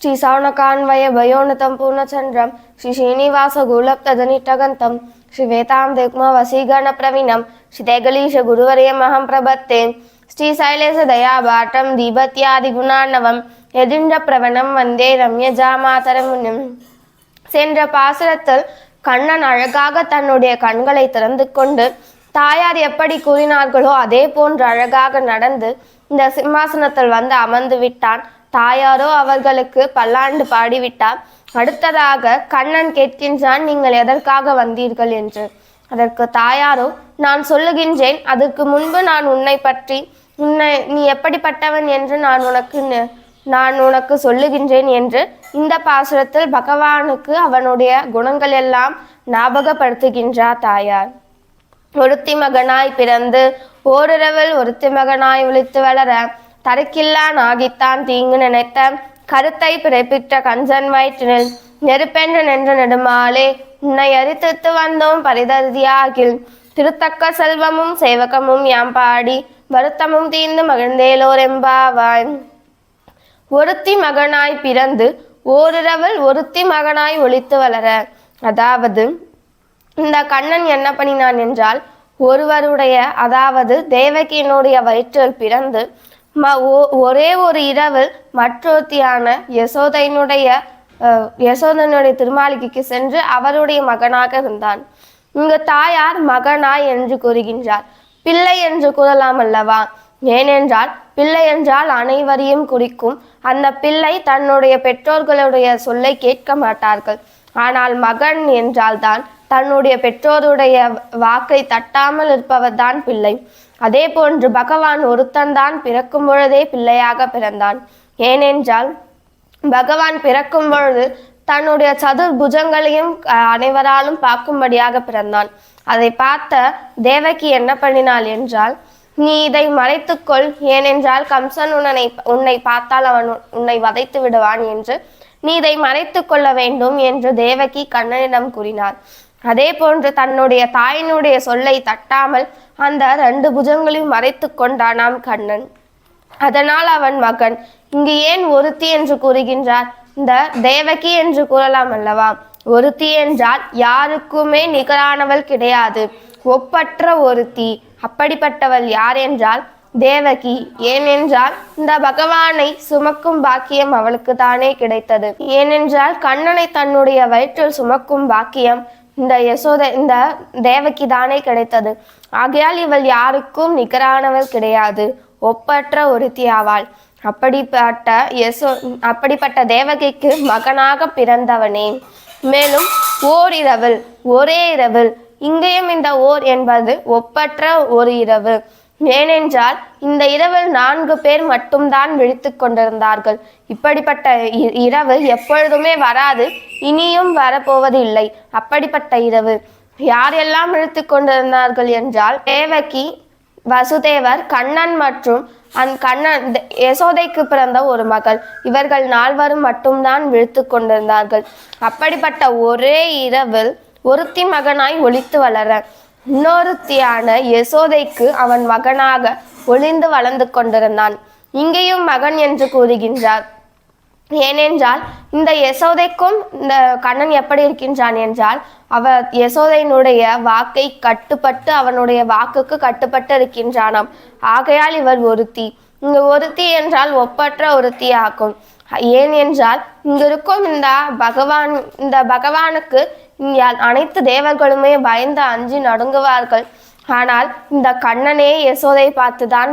ஸ்ரீ சௌனகான்வய பயோனதம் பூர்ணச்சந்திரம் ஸ்ரீ ஸ்ரீனிவாச குலப்ததனிட்டகந்தம் ஸ்ரீ வேதாந்திக்ம வசீகண பிரவீணம் ஸ்ரீ தேகலீஷ குருவரியமஹம் பிரபத்தே ஸ்ரீ சைலேச தயாபாட்டம் தீபத்யாதி குணார்ணவம் எதின்ற பிரவணம் வந்தே ரம்யஜாமாதரமுனிம். சென்ற பாசுரத்தில் கண்ணன் அழகாக தன்னுடைய கண்களை திறந்து கொண்டு தாயார் எப்படி கூறினார்களோ அதே போன்று அழகாக நடந்து இந்த சிம்மாசனத்தில் வந்து அமர்ந்து விட்டான். தாயாரோ அவர்களுக்கு பல்லாண்டு பாடிவிட்டார். அடுத்ததாக கண்ணன் கேட்கின்றான், நீங்கள் எதற்காக வந்தீர்கள் என்று. அதற்கு தாயாரோ, நான் சொல்லுகின்றேன், அதற்கு முன்பு நான் உன்னை பற்றி நீ எப்படிப்பட்டவன் என்று நான் உனக்கு சொல்லுகின்றேன் என்று இந்த பாசுரத்தில் பகவானுக்கு அவனுடைய குணங்கள் எல்லாம் ஞாபகப்படுத்துகின்றார் தாயார். ஒருத்தி மகனாய் பிறந்து ஓரிரவில் ஒருத்தி மகனாய் ஒளித்து வளர தரைக்கில்லான் ஆகித்தான் தீங்கு நினைத்த கருத்தை பிறப்பிட்ட கஞ்சன் வயிற்றினில் நெருப்பென்று நின்ற நெடுமாலே உன்னை அரித்து வந்தோம் பரிதருதியாகில் திருத்தக்க செல்வமும் சேவகமும் யாம் பாடி வருத்தமும் தீர்ந்து மகிழ்ந்தேலோர் எம்பாவாய். ஒருத்தி மகனாய் பிறந்து ஓரிரவில் ஒருத்தி மகனாய் ஒளித்து வளர, அதாவது இந்த கண்ணன் என்ன பண்ணினான் என்றால், ஒருவருடைய அதாவது தேவகியினுடைய வயிற்றில் பிறந்து ஒரே ஒரு இரவில் மற்றொருத்தியான யசோதனுடைய திருமாளிகைக்கு சென்று அவருடைய மகனாக இருந்தான். இங்கு தாயார் மகனாய் என்று கூறுகின்றார், பிள்ளை என்று கூறலாம் அல்லவா? ஏனென்றால் பிள்ளை என்றால் அனைவரையும் குறிக்கும். அந்த பிள்ளை தன்னுடைய பெற்றோர்களுடைய சொல்லை கேட்க மாட்டார்கள். ஆனால் மகன் என்றால்தான் தன்னுடைய பெற்றோருடைய வாக்கை தட்டாமல் இருப்பவர் தான் பிள்ளை. அதே போன்று பகவான் ஒருத்தன்தான் பிறக்கும் பொழுதே பிள்ளையாக பிறந்தான். ஏனென்றால் பகவான் பிறக்கும் பொழுது தன்னுடைய சதுர்புஜங்களையும் அனைவராலும் பார்க்கும்படியாக பிறந்தான். அதை பார்த்த தேவகி என்ன பண்ணினாள் என்றால், நீ இதை மறைத்துக்கொள், ஏனென்றால் கம்சன் உன்னை பார்த்தால் அவன் உன்னை வதைத்து விடுவான் என்று நீ இதை மறைத்து கொள்ள வேண்டும் என்று தேவகி கண்ணனிடம் கூறினார். அதே போன்று தன்னுடைய தாயினுடைய சொல்லை தட்டாமல் அந்த 2 புஜங்களையும் மறைத்து கொண்டானாம் கண்ணன். அதனால் அவன் மகன். இங்கு ஏன் ஒருத்தி என்று கூறுகின்றார்? இந்த தேவகி என்று கூறலாம் அல்லவா? ஒருத்தி என்றால் யாருக்குமே நிகரானவள் கிடையாது, ஒப்பற்ற ஒருத்தி. அப்படிப்பட்டவள் யார் என்றால் தேவகி. ஏனென்றால் இந்த பகவானை சுமக்கும் பாக்கியம் அவளுக்கு தானே கிடைத்தது. ஏனென்றால் கண்ணனை தன்னுடைய வயிற்றில் சுமக்கும் பாக்கியம் இந்த தேவகி தானே கிடைத்தது. ஆகையால் இவள் யாருக்கும் நிகரானவள் கிடையாது, ஒப்பற்ற ஒருத்தி ஆவாள். அப்படிப்பட்ட தேவகிக்கு மகனாக பிறந்தவனே. மேலும் ஓரிரவில், ஒரே இரவில், இங்கேயும் இந்த ஓர் என்பது ஒப்பற்ற ஒரு இரவு. ஏனென்றால் இந்த இரவில் 4 பேர் மட்டும்தான் விழித்து கொண்டிருந்தார்கள். இப்படிப்பட்ட இரவு எப்பொழுதுமே வராது, இனியும் வரப்போவது இல்லை. அப்படிப்பட்ட இரவு யாரெல்லாம் விழித்து கொண்டிருந்தார்கள் என்றால் தேவகி, வசுதேவர், கண்ணன் மற்றும் யசோதைக்கு பிறந்த ஒரு மகள், இவர்கள் 4 மட்டும்தான் விழித்து கொண்டிருந்தார்கள். அப்படிப்பட்ட ஒரே இரவில் ஒருத்தி மகனாய் ஒளித்து வளர, இன்னொருத்தியான யசோதைக்கு அவன் மகனாக ஒளிந்து வளர்ந்து கொண்டிருந்தான். இங்கேயும் மகன் என்று கூறுகின்றார். ஏனென்றால் இந்த யசோதைக்கும் இந்த கண்ணன் எப்படி இருக்கின்றான் என்றால், யசோதையினுடைய வாக்கை கட்டுப்பட்டு அவனுடைய வாக்குக்கு கட்டுப்பட்டு இருக்கின்றானாம். ஆகையால் இவர் ஒருத்தி. இங்கு ஒருத்தி என்றால் ஒப்பற்ற ஒருத்தி ஆகும். ஏன் என்றால் இங்கிருக்கும் இந்த பகவானுக்கு அனைத்து தேவர்களுமே பயந்து அஞ்சி நடுங்குவார்கள். ஆனால் இந்த கண்ணனே யசோதை பார்த்துதான்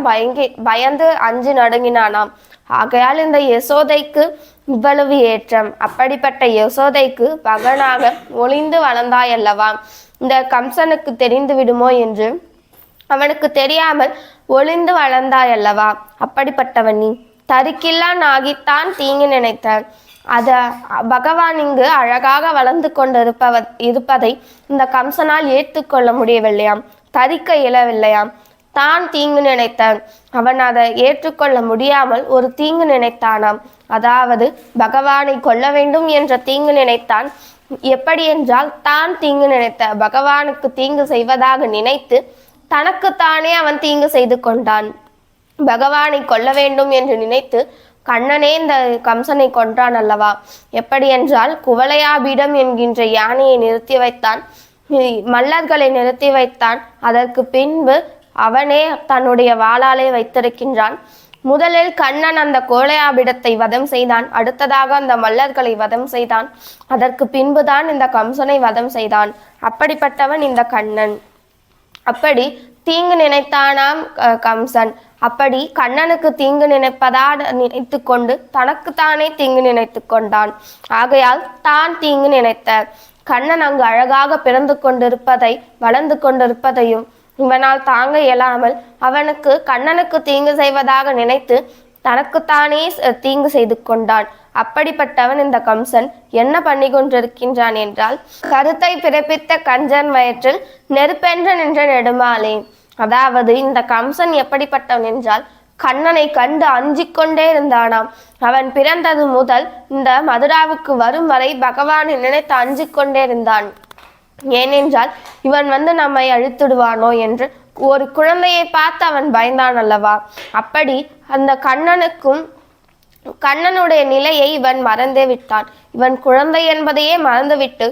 பயந்து அஞ்சு நடுங்கினானாம். ஆகையால் இந்த யசோதைக்கு இவ்வளவு ஏற்றம். அப்படிப்பட்ட யசோதைக்கு மகனாக ஒளிந்து வளர்ந்தாயல்லவா? இந்த கம்சனுக்கு தெரிந்து விடுமோ என்று அவனுக்கு தெரியாமல் ஒளிந்து வளர்ந்தாயல்லவா? அப்படிப்பட்டவன் நீ. தரிக்கில்லான் ஆகித்தான் தீங்கு நினைத்தான். பகவான் இங்கு அழகாக வளர்ந்து இருப்பதை இந்த கம்சனால் ஏற்றுக்கொள்ள முடியவில்லையாம், தரிக்க இயலவில்லையாம். தான் தீங்கு நினைத்தான். அவன் அதை ஏற்றுக்கொள்ள முடியாமல் ஒரு தீங்கு நினைத்தானாம். அதாவது பகவானை கொல்ல வேண்டும் என்ற தீங்கு நினைத்தான். எப்படி என்றால் தான் தீங்கு நினைத்த பகவானுக்கு தீங்கு செய்வதாக நினைத்து தனக்குத்தானே அவன் தீங்கு செய்து கொண்டான். பகவானை கொல்ல வேண்டும் என்று நினைத்து கண்ணனே இந்த கம்சனை கொன்றான் அல்லவா? எப்படி என்றால் குவலையாபீடம் என்கின்ற யானையை நிறுத்தி வைத்தான், மல்லர்களை நிறுத்தி வைத்தான். அதற்கு பின்பு அவனே தன்னுடைய வாளாலே வைத்திருக்கின்றான். முதலில் கண்ணன் அந்த கோலையாபிடத்தை வதம் செய்தான், அடுத்ததாக அந்த மல்லர்களை வதம் செய்தான், அதற்கு பின்புதான் இந்த கம்சனை வதம் செய்தான். அப்படிப்பட்டவன் இந்த கண்ணன். அப்படி தீங்கு நினைத்தானாம் கம்சன். அப்படி கண்ணனுக்கு தீங்கு நினைப்பதா நினைத்து கொண்டு தனக்குத்தானே தீங்கு நினைத்து கொண்டான். ஆகையால் தான் தீங்கு நினைத்த கண்ணன் அங்கு அழகாக பிறந்து கொண்டிருப்பதை வளர்ந்து கொண்டிருப்பதையும் இவனால் தாங்க இயலாமல் கண்ணனுக்கு தீங்கு செய்வதாக நினைத்து தனக்குத்தானே தீங்கு செய்து கொண்டான். அப்படிப்பட்டவன் இந்த கம்சன் என்ன பண்ணி கொண்டிருக்கின்றான் என்றால், கருத்தை பிறப்பித்த கஞ்சன் வயிற்றில் நெருப்பென்று நின்ற நெடுமாலே. அதாவது இந்த கம்சன் எப்படிப்பட்டவன் என்றால், கண்ணனை கண்டு அஞ்சிக் கொண்டே இருந்தானாம். அவன் பிறந்தது முதல் இந்த மதுராவுக்கு வரும் வரை பகவானை நினைத்து அஞ்சிக் கொண்டே இருந்தான். ஏனென்றால் இவன் நம்மை அழித்துடுவானோ என்று ஒரு குழந்தையை பார்த்து அவன் பயந்தான் அல்லவா? அப்படி அந்த கண்ணனுடைய நிலையை இவன் மறந்தே விட்டான். இவன் குழந்தை என்பதையே மறந்துவிட்டு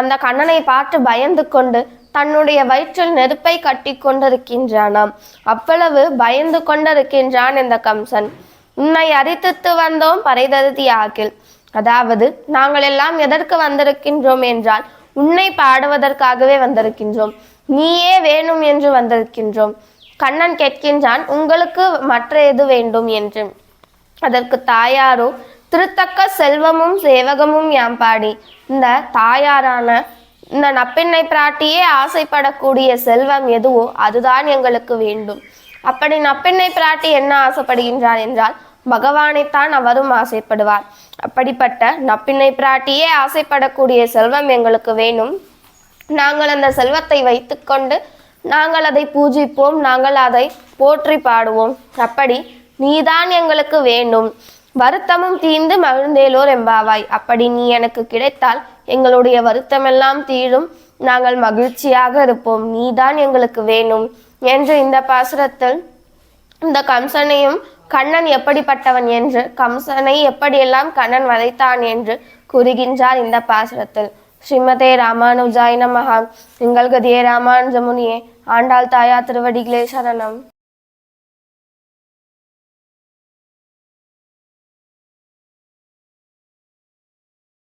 அந்த கண்ணனை பார்த்து பயந்து கொண்டு தன்னுடைய வயிற்றில் நெருப்பை கட்டி கொண்டிருக்கின்றானாம். அவ்வளவு பயந்து கொண்டிருக்கின்றான் இந்த கம்சன். உன்னை அரித்து வந்தோம் பறைதருதி ஆகில். அதாவது நாங்கள் எல்லாம் எதற்கு வந்திருக்கின்றோம் என்றால் உன்னை பாடுவதற்காகவே வந்திருக்கின்றோம், நீயே வேணும் என்று வந்திருக்கின்றோம். கண்ணன் கேட்கின்றான், உங்களுக்கு மற்ற எது வேண்டும் என்று. அதற்கு தாயாரோ, திருத்தக்க செல்வமும் சேவகமும் யாம்பாடி. இந்த தாயாரான இந்த நப்பெண்ணை பிராட்டியே ஆசைப்படக்கூடிய செல்வம் எதுவோ அதுதான் எங்களுக்கு வேண்டும். அப்படி நப்பெண்ணை பிராட்டி என்ன ஆசைப்படுகின்றார் என்றால் பகவானைத்தான் அவரும் ஆசைப்படுவார். அப்படிப்பட்ட நப்பிண்ணை பிராட்டியே ஆசைப்படக்கூடிய செல்வம் எங்களுக்கு வேணும். நாங்கள் அந்த செல்வத்தை வைத்துக்கொண்டு நாங்கள் அதை பூஜிப்போம், நாங்கள் அதை போற்றி பாடுவோம். அப்படி நீதான் எங்களுக்கு வேண்டும். வருத்தமும் தீர்ந்து மகிழ்ந்தேலோர் எம்பாவாய். அப்படி நீ எனக்கு கிடைத்தால் எங்களுடைய வருத்தமெல்லாம் தீரும், நாங்கள் மகிழ்ச்சியாக இருப்போம், நீதான் எங்களுக்கு வேணும் என்று இந்த பாசுரத்தில் இந்த கம்சனையும் கண்ணன் எப்படிப்பட்டவன் என்று, கம்சனை எப்படியெல்லாம் கண்ணன் வதைத்தான் என்று கூறுகின்றார் இந்த பாசுரத்தில். ஸ்ரீமதே ராமானுஜாய நமஹ. எங்கள் கதியே ராமானுஜமுனியே. ஆண்டாள் தாயா திருவடிகளே சரணம்.